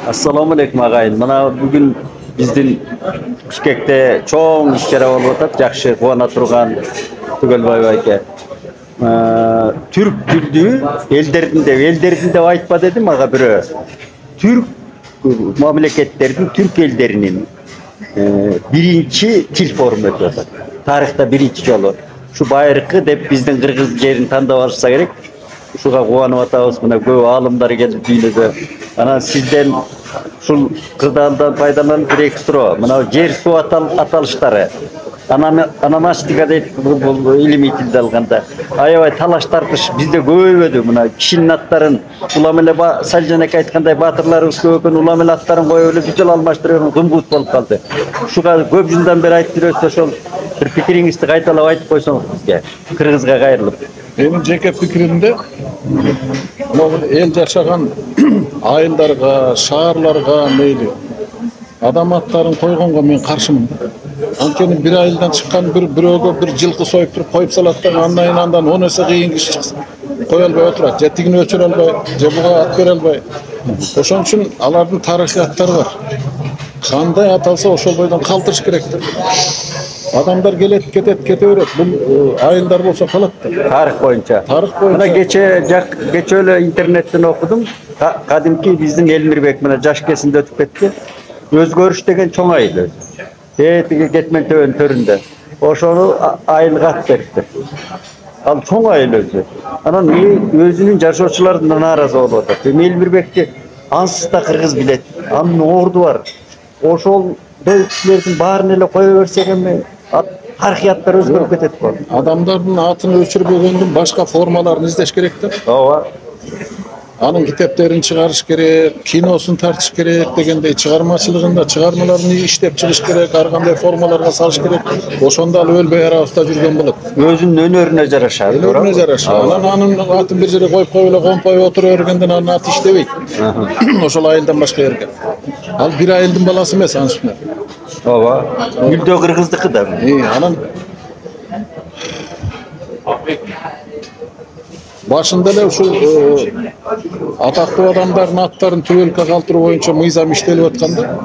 Assalomu alaykum agayın. Mana bugün bizdin Bishkekte çoğun işlere olup atat. Yaxşı quvana turgan Tugolboy aka. Türk dildi ellerinde aytpa dedim aga biri. Türk memleketlerinin, Türk ellerinin birinci til formu ötüyor. Tarihte birinci jolu. Şu bayrıkı dep bizden Kırgız yerini tandap alışsa gerek. Şuga kuvanıp atabız mına köp alımlar gelip dünyada. Ana sizden şul kırdaldan faydalanıp bir ekstra. Mına yer su atalışları. Ananastika deyip bu ilmi tilde alganda. Ayabay talaş tartış bizde köpödü mına kişinin atların ulamele Saljanek aytkanday batırlarыбыз köpün ulamele atların koyup ölüp güzel almaştırıyor gımgut bolup kaldı. Şuga köp жылдан beri aytып жүрөсүz ошол bir pikiringizdi kaytalap aytıp koysoңуз bizge. Kırgızga kayrılıp. Benim jeke pikirimde el жашаган айылдарга, шаарlarga мейли адам аттарын койгонго мен каршымын. Анткени bir айылдан чыккан бирөөгө bir жылкы союп туруп коюп салат да андан 10 эсе кыйын киши чыкса кое албай отурат. Же тигини өчүрө албай, же буга ат бере албай. Ошон үчүн алардын тарыхый аттары бар. Кандай ат алса ошол бойдон калтырыш керек да. Adamlar gelip kete öğret. Bu ayıllar olsa kalıp da. Tarih boyunca. Buna geç öyle internetten okudum. Kadimki bizim Elmirbek bana caş kesinde ötüp etti. Göz görüş degen çoğun ayılı. Getmen töründe. O şonu ayılık at verdi. Al çoğun ayılı özü. Ana özünün caşoçularından narazı oldu. Elmirbek'te ansız da Kırgız bilet. Anın ordu var. O şol dövüşçülerden bağırın ele koyuversek mi? Harikatlar özgürlük etip var. Adamların atını ölçürüp öğrendim, başka formalarını izleş gerektir. Ova. Anın kitaplarını çıkarış gerek, kinosunu tartış gerek degende çıkarmacılığında çıkarmalarını işlep çıkış gerek, arkamda formalarga salış gerek. Oşonda ölbey arasında жүрген болот. Özünün önörüne jaraşar. Önörüne jaraşar. Anın atın bir jere koyup koyup kompay oturup örgenden anın atı işlebeyt. Oşol ayıldan başka yerge. Al bir ayıldın balası emas anın üstüne. Ova. Gülde Kırgızdıkı da. Anın başında da şu ataklı adamların atların tüvelka kaltırı boyunca mıyzam iştelip atkanda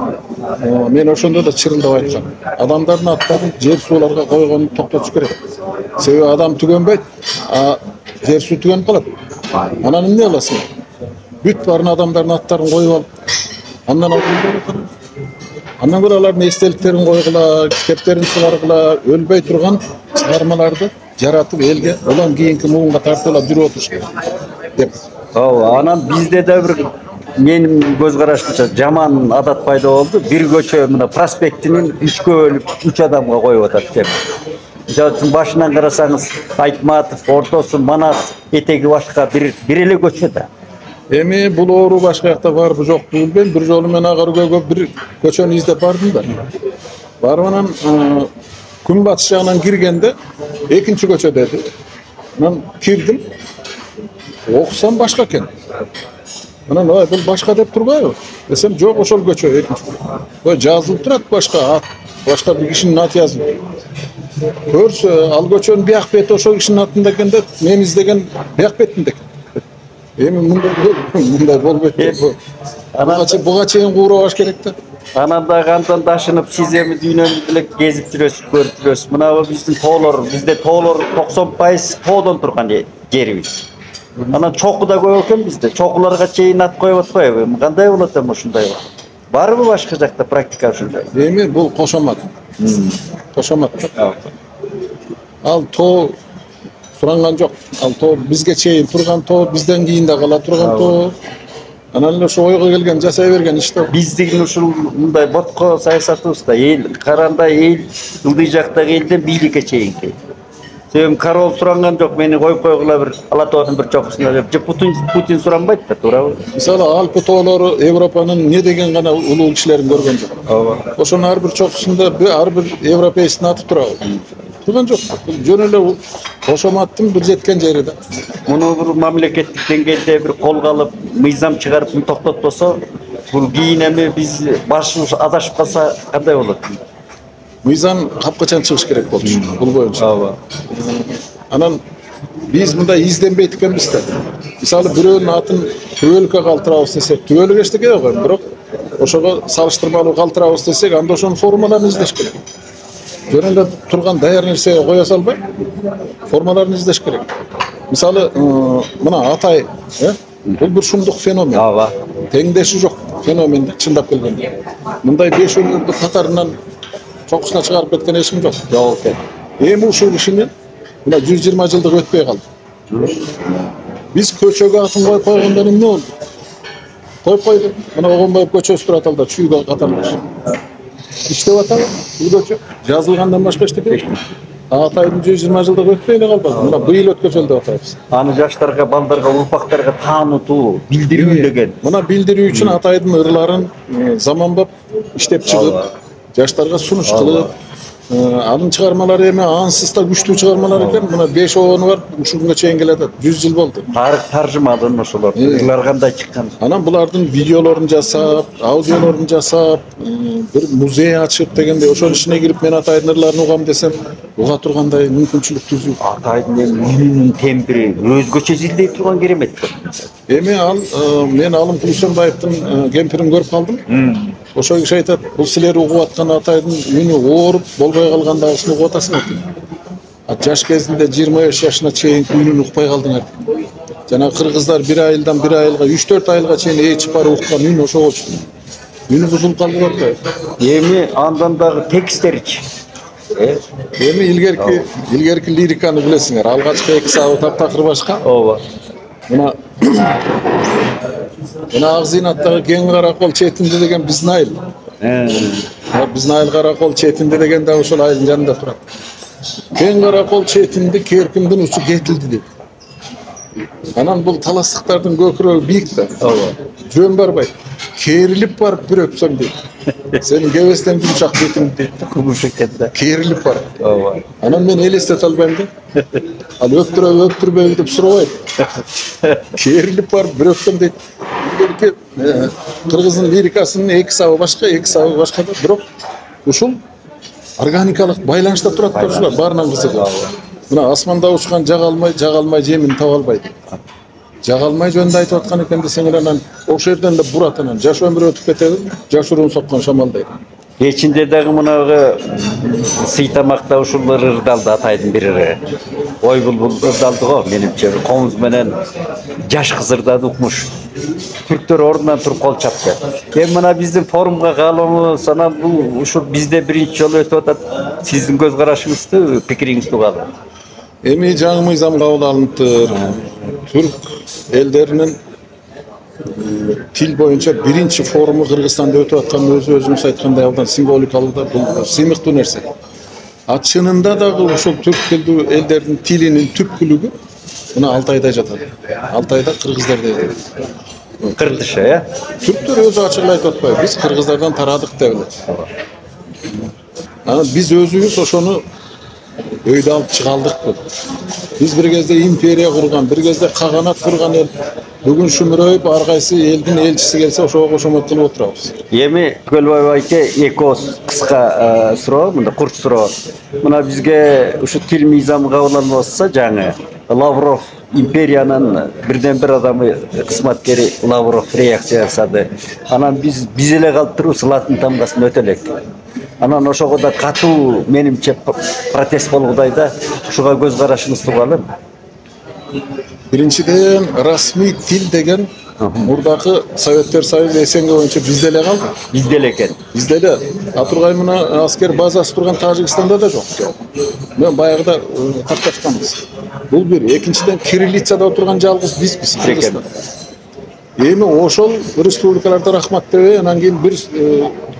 men oşonda da çırıldap aytkan. Adamların atların jer sularga koygonunu toktotуш керек. Себеби adam tügenbeyt, jer su tügenip kalat. Anан эмне кыласың? Бүт барын adamların atların koyup alıp andan Andan ko'ra алардын эстеликтерин койгула, китептерин чыгаргыла, өлбөй турган чыгармаларды жаратып элге улам кийинки муунга тартуулап жүрүп отуруш керек деп. Анан bizde de bir benim göz karашымча жаман adat пайда болду. Bir көчө мына проспектинин 3 бөлүп 3 адамга коюп атат деп. Жалтын башынан карасаңыз Айтматов, ортосу Манас, этеги башка bir эле көчө да. Эми бул оору башка жакта барбы жокпу билбейм. Bir жолу мен Агаркөйгө bir көчөнү издеп бардым да. Барып анан күнбатыш жагынан киргенде экинчи көчө деди. Мен кирдим. Окусам башка экен. Анан бул башка деп турбайбы? Десем жок ошол көчө экинчи. Жазылып турат башка bir кишинин аты жазылып. Көрсө ал көчөнүн бияк бети ошол кишинин атында экен деп мен издеген бияк бетинде экен. Эми мындай болбойт. Буга чейин куурабаш керек да. Анан да кантан ташынып сиземи дүйнөнү эле кезип жүрөсүз, көрүп жүрөсүз. Мына биздин тоолор, bizde тоолор 90% тоодон турган жерибиз. Анан чоку да көп экен bizde. Чокуларга чейин ат коюп атпайбы? Кандай болот эми ушундай? Барбы башка жакта практика ушундай? Эми бул кошомат. Кошомат. Ал тоо суранган жок. Ал тоо бизге чейин турган тоо, бизден кийин да кала турган тоо. Анан эле ошо ойго келген жасай берген иш да. Биздин ушул мындай ботко саясатыбызда эл каранда эл ылдый жактагы элден бийликке чейинки. Себеби корол суранган жок, мени коюп койгула bir ала тоонун bir чокусуна деп. Же Путин суранбайт да, туурабы? Мисалы Алпы тоолору Европанын не деген гана улуу кишилерин көргөн жок. Ошонун ар бир чокусунда ар бир европейстин аты турабы? Турган жок. Жөн эле кошоматтын bir жеткен жери да. Муну bir мамлекеттик деңгээлде bir колго алып, мыйзам чыгарып токтотпосо, бул кийин эми биз башыбыз адашып калса кандай болот? Мыйзам капкачан чыгыш керек болчу бул боюнча. Анан Biz mындай изденбейт экенбиз да. Мисалы бирөөнүн атын түбөлүккө калтырабыз десек, түбөлүк эчтеке го, бирок ошого салыштырмалуу калтырабыз десек, анда ошонун формаларын издеш керек. Жөн эле турган даяр нерсеге кое салбай, формаларын издеш керек. Мисалы, мына Атай, бул бир шумдук феномен. Ооба. Теңдеши жок феномен чындап келгенде. Мындай 5 өнөрдү катарынан чокусуна чыгарып кеткен эч ким жок. Жок экен. Эми ушул кишинин мына 120 жылдык өтпөй калды. Биз көчөгө атын коюп койгондо эмне болду? Коюп койду. Мына Огонбаев көчөсү турат алда, чүйгө катарлаш. İşte atабы, бул көчө. Жазылгандан башка эчтеке жок. Атайдын 120 жылдык өтпөй эле калбады. Мына быйыл өткөзөлдү деп атабыз. Аны жаштарга, балдарга, урпактарга таанытуу, билдирүү деген. Мына билдирүү үчүн Атайдын ырларын заманбап иштеп чыгып, жаштарга сунуш кылып, анын чыгармалары эми ансыз да күчтүү чыгармалар экен. Мына 5 обону бар, ушул күнгө чейин келатат. 100 жыл болду. Тарых таржымадын ошолор. Ырлар кандай чыккан? Анан булардын видеолорун жасап, аудиолорун жасап, бир музей ачып дегенде ошонун ичине кирип мен Атайдын ырларын угам десем, уга тургандай мүмкүнчүлүк түзүү. Атайдын үнүнүн тембри өзгөчө жилдей турган керемет. Эми мен Алым Кулсенбаевдин кемпирин көрүп калдым. Ошол киши айтат, бул силер угуп аткан Атайдын үнү ооруп болбой калгандагысын угуп атасыңар дейт. Жаш кезинде 25 жашына чейин үнүн укпай калдыңар дейт. Жана кыргыздар 1 айылдан 1 айылга 3-4 айылга чейин ээчип барып уккан үн ошо болчу. Үнү бузулуп калды да. Эми андан дагы тексттерчи. Эми илгерки лириканы билесиңер. Алгачкы 2 сабы таптакыр башка. Ооба. Мына Акзыйнаттагы кең каракол четинде деген биздин айыл. Биздин айыл каракол четинде деген да ошол айылдын жанында турат. Кең каракол четинде керкимдин учу кетилди дейт. Анан бул таластыктардын көкүрөгү бийик да. Ооба. Жөн барбайт. Керилип барып бир өпсөм дейт. Сенин кебестен жумшак бетиң дейт. Кумушектен да. Керилип барып. Ооба. Анан мен элестете албайм да. Ал өптүрбөйбү деп сурабайт. Керилип барып бир өпсөм дейт. Кыргыздын лирикасынын 2 сабы башка, 2 сабы башка да, бирок ушул органикалык байланышта турат да ушулар баарынан кызыгы. Мына асманда учкан жагалмай жемин таба албайт. Жагалмай жөнүндө айтып аткан экен десеңер, анан ошол жерден да бурат, анан жаш өмүр өтүп кетеби, жашыруун соккон шамалдай. Кечинде дагы мынагы сый тамакта ушулар ырдалды, Атайдын бир ыры. Ой булбул ырдалды го, менимче. Комуз менен жаш кыз ырдады укмуш. Түрктөр ордунан туруп кол чапты. Эми мына биздин форумга каалоомуз, анан бул ушул бизде биринчи жолу өтүп атат. Сиздин көз карашыңызды, пикириңизди угалы. Эми жаңы мыйзам кабыл алынып, түрк элдеринин тил боюнча биринчи форуму Кыргызстанда өтүп аткан өзүңүз айткандай абдан символикалуу да, бул сыймыктуу нерсе. Чынында дагы ошол түрк тилдүү элдердин тилинин түпкүлүгү мына Алтайда жатат. Алтайда кыргыздарда жатат. Кырдыша, Түрктөр өзү ачык айтып атпайбы, биз кыргыздардан тарадык деп эле. Анан биз өзүбүз ошону өйдө алып чыга алдыкпы. Биз бир кезде империя курган, бир кезде каганат курган эл. Бүгүн шүмүрөйүп, ар кайсы элдин элчиси келсе ошого кошомот кылып отурабыз. Эми Көлбай байке экос кыска суроо, мында курч суроо. Мына бизге ушу тил мыйзамы кабыл алынбаса жаңы Лавров империянын бирден бир адамы кызматкери Лавров реакция жасады. Анан биз эле калтырып латын тамгасын өтө элек. Анан ошого да катуу менимче протест болгудай да, ушуга көз карашыңызды угалы. Биринчиден расмий тил деген мурдакы Советтер Союзу СНГ боюнча бизде эле калды. Бизде эле экен. Бизде эле. Атургай мына аскер базасы турган Тажикстанда да жок. Мен баягыда такташканбыз. Бул бир. Экинчиден кириллицада отурган жалгыз бизбиз. Эми ошол республикаларда рахмат деп, анан кийин бир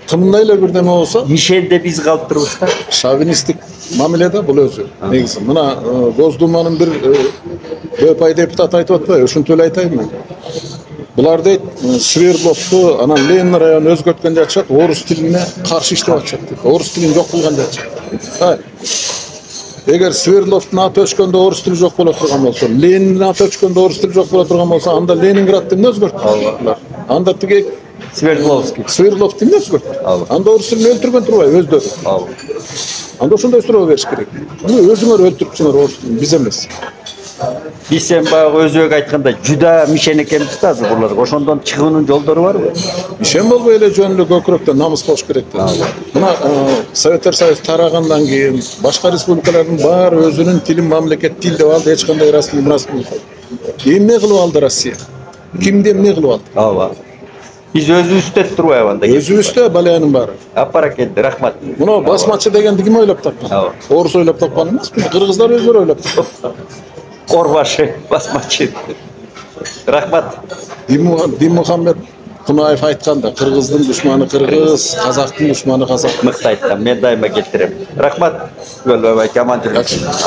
кымдай эле бирдеме болсо, Мишелде биз калтырбыз да. Шовинисттик мамиледе бул өзү. Негизи мына Госдуманын бир дөпай депутат айтып атпайбы, ушинтип эле айтайын мен. Булар дейт, Свердловду, анан Ленин районун өзгөрткөн жатышат, орус тилине каршы иштеп атышат дейт. Орус тилин жок кылган жатышат. Эгер Свердловдун аты өчкөндө орус тили жок боло турган болсо, Лениндин аты өчкөндө орус тили жок боло турган болсо, анда Ленинградты эмне өзгөрттү? Анда тиги Свердлов эмне өзгөрттү? Анда орус тилин өлтүргөн турбайбы өздөрү? Анда ошондой суроо бериш керек. Муну өзүңөр өлтүрүпсүңөр орус тилин, биз эмес. Biz sen bayağı özüge aytkanda juda mişen ekemiz da azыр булар. Ошондон чыгуунун жолдору барбы? Ишен болбой эле жөнүндө көкүрөктөн намыс болуш керек да. Мына Советтер Союзу тарагандан кийин башка республикалардын баары өзүнүн тилин мамлекет тил деп алды, эч кандай расмий эмне кылып алды Россия? Кимди эмне кылып алды? Ооба. Биз өзүбүздө турбайбы анда? Өзүбүздө балаянын баары. Апара келди, рахмат. Мына басмачы дегенди ким ойлоп тапкан? Ооба. Орус ойлоп тапкан эмеспи? Кыргыздар өздөрү ойлоп тапкан. Орбашы, басмачы. Рахмат. Динмухаммед Кунаев айтканда, кыргыздын душманы кыргыз, казактын душманы казак. Мыкты айткан, мен дайыма келтирем. Рахмат. Түгөл бабай, аман жүрүңүз.